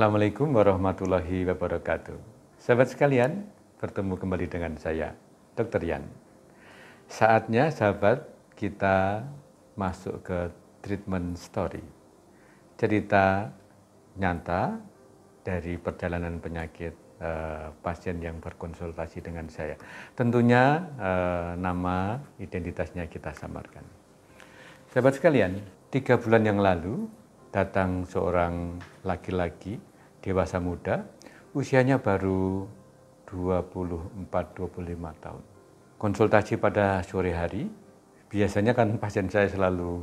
Assalamualaikum warahmatullahi wabarakatuh. Sahabat sekalian, bertemu kembali dengan saya, Dr. Yan. Saatnya sahabat kita masuk ke treatment story. Cerita nyata dari perjalanan penyakit pasien yang berkonsultasi dengan saya. Tentunya nama identitasnya kita samarkan. Sahabat sekalian, 3 bulan yang lalu datang seorang laki-laki dewasa muda, usianya baru 24-25 tahun. Konsultasi pada sore hari, biasanya kan pasien saya selalu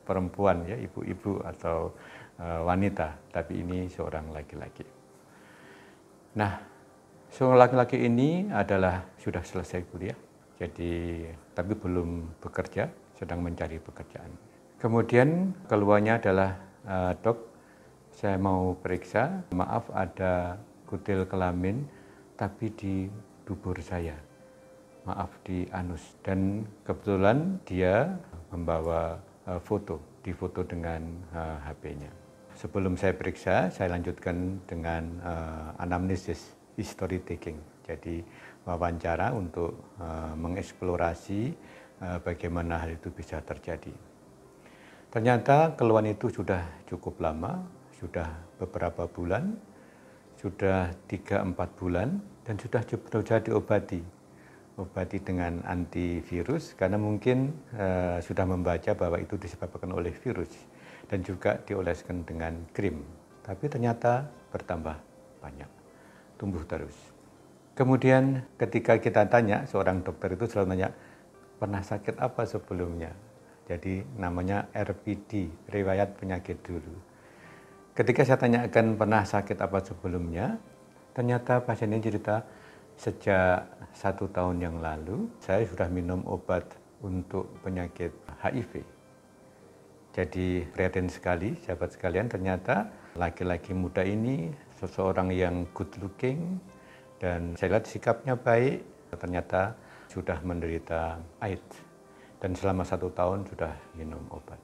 perempuan, ya, ibu-ibu atau wanita, tapi ini seorang laki-laki. Nah, seorang laki-laki ini adalah sudah selesai kuliah, tapi belum bekerja, sedang mencari pekerjaan. Kemudian keluarnya adalah, dok, saya mau periksa, maaf ada kutil kelamin, tapi di dubur saya, maaf di anus. Dan kebetulan dia membawa difoto dengan HP-nya. Sebelum saya periksa, saya lanjutkan dengan anamnesis, history taking. Jadi wawancara untuk mengeksplorasi bagaimana hal itu bisa terjadi. Ternyata keluhan itu sudah cukup lama, sudah beberapa bulan, sudah 3-4 bulan, dan sudah berusaha diobati dengan antivirus, karena mungkin sudah membaca bahwa itu disebabkan oleh virus, dan juga dioleskan dengan krim. Tapi ternyata bertambah banyak, tumbuh terus. Kemudian ketika kita tanya, seorang dokter itu selalu nanya, pernah sakit apa sebelumnya? Jadi namanya RPD, riwayat penyakit dulu. Ketika saya tanyakan pernah sakit apa sebelumnya, ternyata pasien ini cerita sejak 1 tahun yang lalu saya sudah minum obat untuk penyakit HIV. Jadi prihatin sekali sahabat sekalian, ternyata laki-laki muda ini seseorang yang good looking dan saya lihat sikapnya baik, ternyata sudah menderita AIDS. Dan selama 1 tahun sudah minum obat.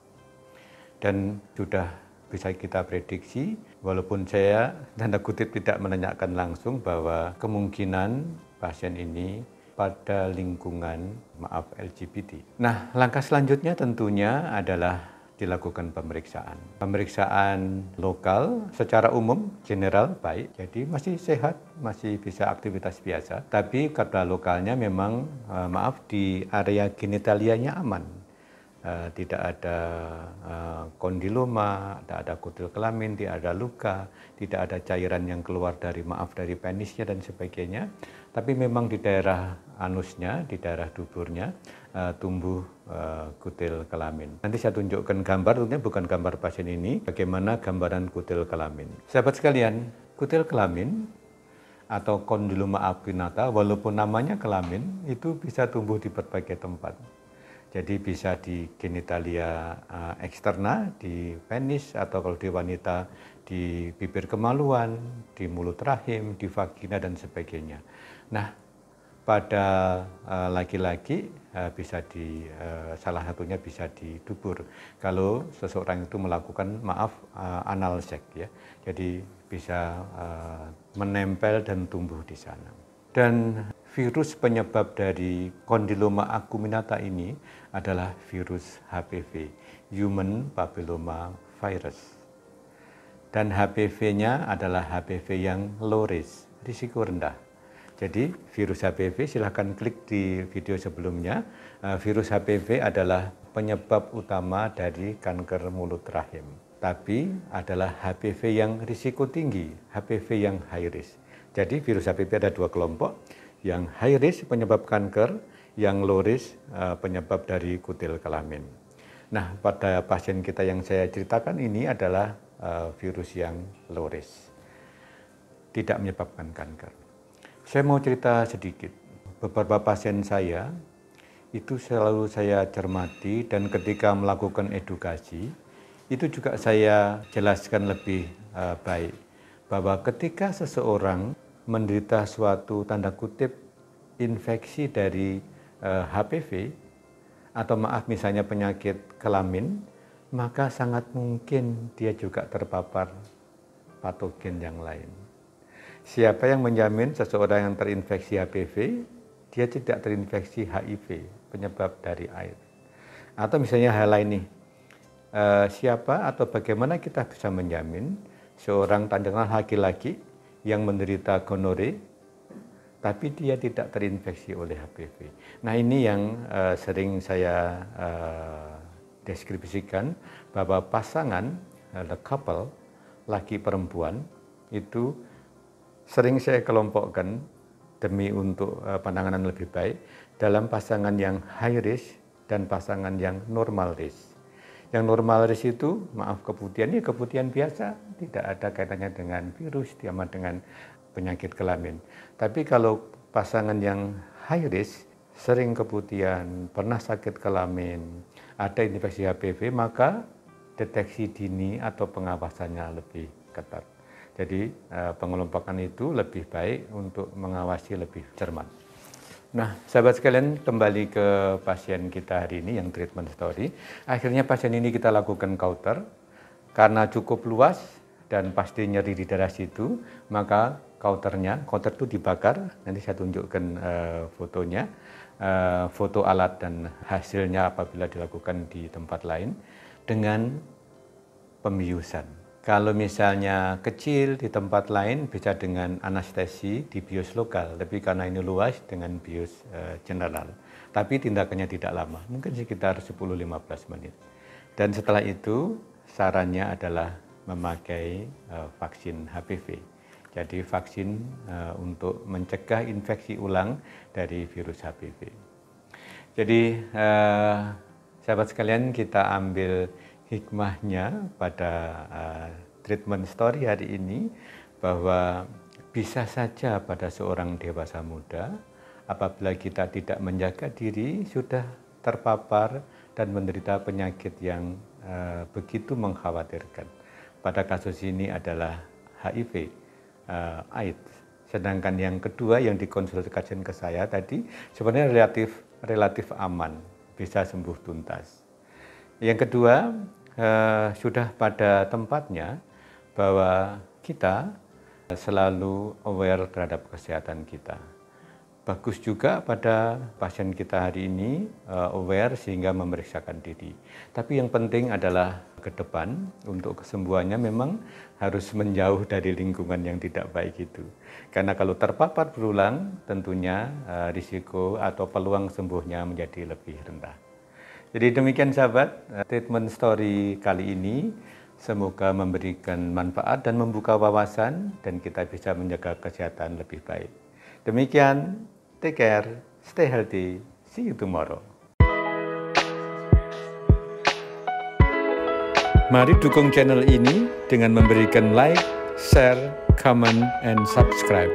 Dan sudah bisa kita prediksi, walaupun saya tanda kutip tidak menanyakan langsung, bahwa kemungkinan pasien ini pada lingkungan LGBT. Nah, langkah selanjutnya tentunya adalah dilakukan pemeriksaan. Pemeriksaan lokal secara umum, general, baik. Jadi masih sehat, masih bisa aktivitas biasa. Tapi karena lokalnya memang, di area genitalianya aman. Tidak ada kondiloma, tidak ada kutil kelamin, tidak ada luka, tidak ada cairan yang keluar dari penisnya dan sebagainya. Tapi memang di daerah anusnya, di daerah duburnya, tumbuh kutil kelamin. Nanti saya tunjukkan gambar, tentunya bukan gambar pasien ini, bagaimana gambaran kutil kelamin. Sahabat sekalian, kutil kelamin atau kondiloma acuminata, walaupun namanya kelamin, itu bisa tumbuh di berbagai tempat. Jadi bisa di genitalia eksterna, di penis, atau kalau di wanita di bibir kemaluan, di mulut rahim, di vagina dan sebagainya. Nah, pada laki-laki bisa salah satunya bisa di dubur. Kalau seseorang itu melakukan anal seks, ya, jadi bisa menempel dan tumbuh di sana. Dan virus penyebab dari kondiloma acuminata ini adalah virus HPV, Human Papilloma Virus. Dan HPV-nya adalah HPV yang low risk, risiko rendah. Jadi virus HPV, silahkan klik di video sebelumnya, virus HPV adalah penyebab utama dari kanker mulut rahim. Tapi adalah HPV yang risiko tinggi, HPV yang high risk. Jadi virus HPV ada 2 kelompok, yang high risk penyebab kanker, yang low risk penyebab dari kutil kelamin. Nah, pada pasien kita yang saya ceritakan ini adalah virus yang low risk, tidak menyebabkan kanker. Saya mau cerita sedikit. Beberapa pasien saya itu selalu saya cermati, dan ketika melakukan edukasi itu juga saya jelaskan lebih baik, bahwa ketika seseorang menderita suatu tanda kutip infeksi dari HPV atau misalnya penyakit kelamin, maka sangat mungkin dia juga terpapar patogen yang lain. Siapa yang menjamin seseorang yang terinfeksi HPV, dia tidak terinfeksi HIV, penyebab dari AIDS? Atau misalnya hal lain nih, siapa atau bagaimana kita bisa menjamin seorang katakanlah laki-laki yang menderita gonore, tapi dia tidak terinfeksi oleh HPV. Nah ini yang sering saya deskripsikan, bahwa pasangan, the couple, laki perempuan, itu sering saya kelompokkan demi untuk penanganan lebih baik dalam pasangan yang high risk dan pasangan yang normal risk. Yang normal risk itu, maaf, keputihan, keputihan biasa, tidak ada kaitannya dengan virus, sama dengan penyakit kelamin. Tapi kalau pasangan yang high risk, sering keputihan, pernah sakit kelamin, ada infeksi HPV, maka deteksi dini atau pengawasannya lebih ketat. Jadi pengelompokan itu lebih baik untuk mengawasi lebih cermat. Nah, sahabat sekalian, kembali ke pasien kita hari ini yang treatment story. Akhirnya pasien ini kita lakukan kauter. Karena cukup luas dan pasti nyeri di daerah situ, maka kauter itu dibakar. Nanti saya tunjukkan fotonya, foto alat dan hasilnya apabila dilakukan di tempat lain dengan pembiusan. Kalau misalnya kecil di tempat lain bisa dengan anestesi di bius lokal, tapi karena ini luas dengan bius general. Tapi tindakannya tidak lama, mungkin sekitar 10-15 menit. Dan setelah itu sarannya adalah memakai vaksin HPV. Jadi vaksin untuk mencegah infeksi ulang dari virus HPV. Jadi sahabat sekalian, kita ambil hikmahnya pada treatment story hari ini, bahwa bisa saja pada seorang dewasa muda apabila kita tidak menjaga diri sudah terpapar dan menderita penyakit yang begitu mengkhawatirkan. Pada kasus ini adalah HIV, AIDS. Sedangkan yang kedua yang dikonsultasikan ke saya tadi sebenarnya relatif aman, bisa sembuh tuntas. Yang kedua, sudah pada tempatnya bahwa kita selalu aware terhadap kesehatan kita. Bagus juga pada pasien kita hari ini aware sehingga memeriksakan diri. Tapi yang penting adalah ke depan untuk kesembuhannya memang harus menjauh dari lingkungan yang tidak baik itu. Karena kalau terpapar berulang tentunya risiko atau peluang sembuhnya menjadi lebih rendah. Jadi demikian sahabat, treatment story kali ini semoga memberikan manfaat dan membuka wawasan dan kita bisa menjaga kesehatan lebih baik. Demikian, take care, stay healthy, see you tomorrow. Mari dukung channel ini dengan memberikan like, share, comment, and subscribe.